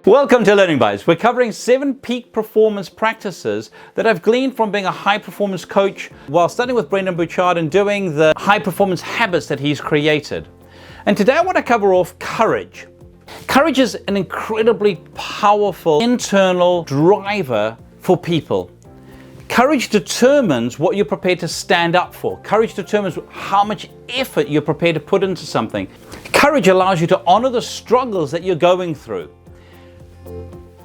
Welcome to Learning Bites. We're covering 7 peak performance practices that I've gleaned from being a high performance coach while studying with Brendon Burchard and doing the high performance habits that he's created. And today I want to cover off courage. Courage is an incredibly powerful internal driver for people. Courage determines what you're prepared to stand up for. Courage determines how much effort you're prepared to put into something. Courage allows you to honor the struggles that you're going through.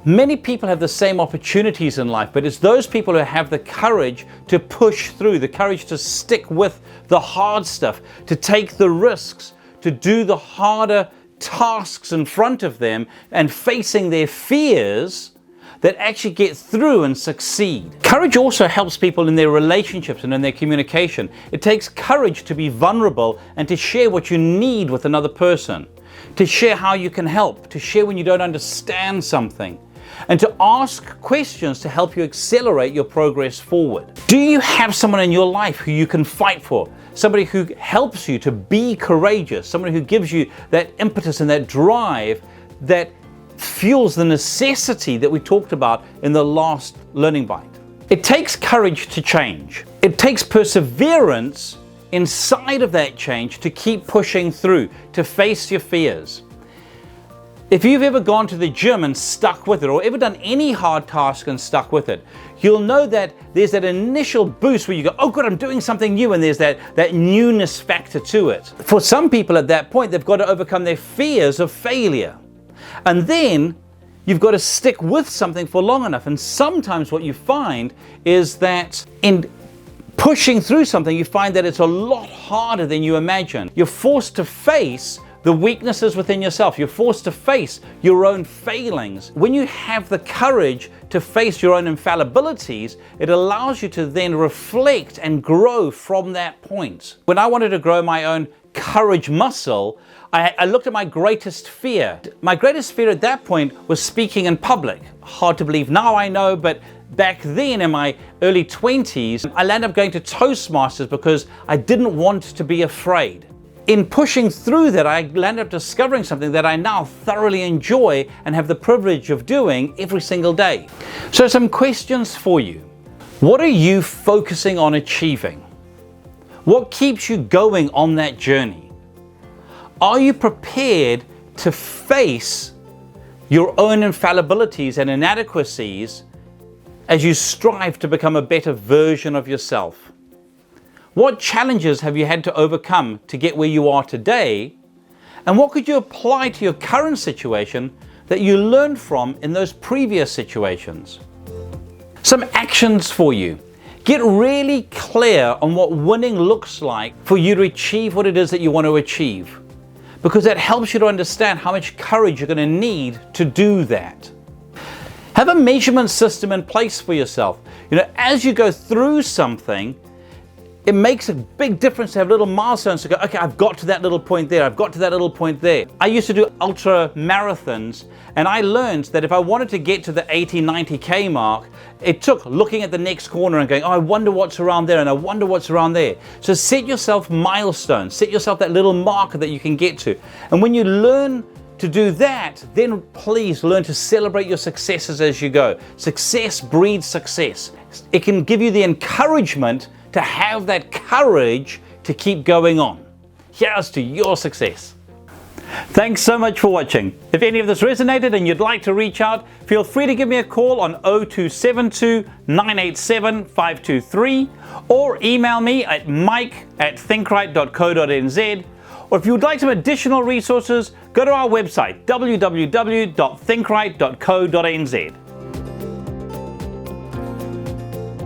Many people have the same opportunities in life, but it's those people who have the courage to push through, the courage to stick with the hard stuff, to take the risks, to do the harder tasks in front of them and facing their fears that actually get through and succeed. Courage also helps people in their relationships and in their communication. It takes courage to be vulnerable and to share what you need with another person, to share how you can help, to share when you don't understand something, and to ask questions to help you accelerate your progress forward. Do you have someone in your life who you can fight for? Somebody who helps you to be courageous, somebody who gives you that impetus and that drive that fuels the necessity that we talked about in the last Learning Bite. It takes courage to change. It takes perseverance inside of that change to keep pushing through, to face your fears. If you've ever gone to the gym and stuck with it, or ever done any hard task and stuck with it, you'll know that there's that initial boost where you go, oh good, I'm doing something new, and there's that newness factor to it. For some people at that point, they've got to overcome their fears of failure. And then you've got to stick with something for long enough. And sometimes what you find is that in pushing through something, you find that it's a lot harder than you imagine. You're forced to face the weaknesses within yourself. You're forced to face your own failings. When you have the courage to face your own infallibilities, it allows you to then reflect and grow from that point. When I wanted to grow my own courage muscle, I looked at my greatest fear. My greatest fear at that point was speaking in public. Hard to believe now, I know, but back then in my early 20s, I landed up going to Toastmasters because I didn't want to be afraid. In pushing through that, I landed up discovering something that I now thoroughly enjoy and have the privilege of doing every single day. So some questions for you. What are you focusing on achieving? What keeps you going on that journey? Are you prepared to face your own infallibilities and inadequacies as you strive to become a better version of yourself? What challenges have you had to overcome to get where you are today? And what could you apply to your current situation that you learned from in those previous situations? Some actions for you. Get really clear on what winning looks like for you to achieve what it is that you want to achieve, because that helps you to understand how much courage you're going to need to do that. Have a measurement system in place for yourself. As you go through something, it makes a big difference to have little milestones to go, okay, I've got to that little point there, I've got to that little point there. I used to do ultra marathons, and I learned that if I wanted to get to the 80, 90K mark, it took looking at the next corner and going, oh, I wonder what's around there, and I wonder what's around there. So set yourself milestones, set yourself that little marker that you can get to. And when you learn to do that, then please learn to celebrate your successes as you go. Success breeds success. It can give you the encouragement to have that courage to keep going on. Here's to your success. Thanks so much for watching. If any of this resonated and you'd like to reach out, feel free to give me a call on 0272 987 523 or email me at mike@thinkrite.co.nz. Or if you would like some additional resources, go to our website www.thinkrite.co.nz.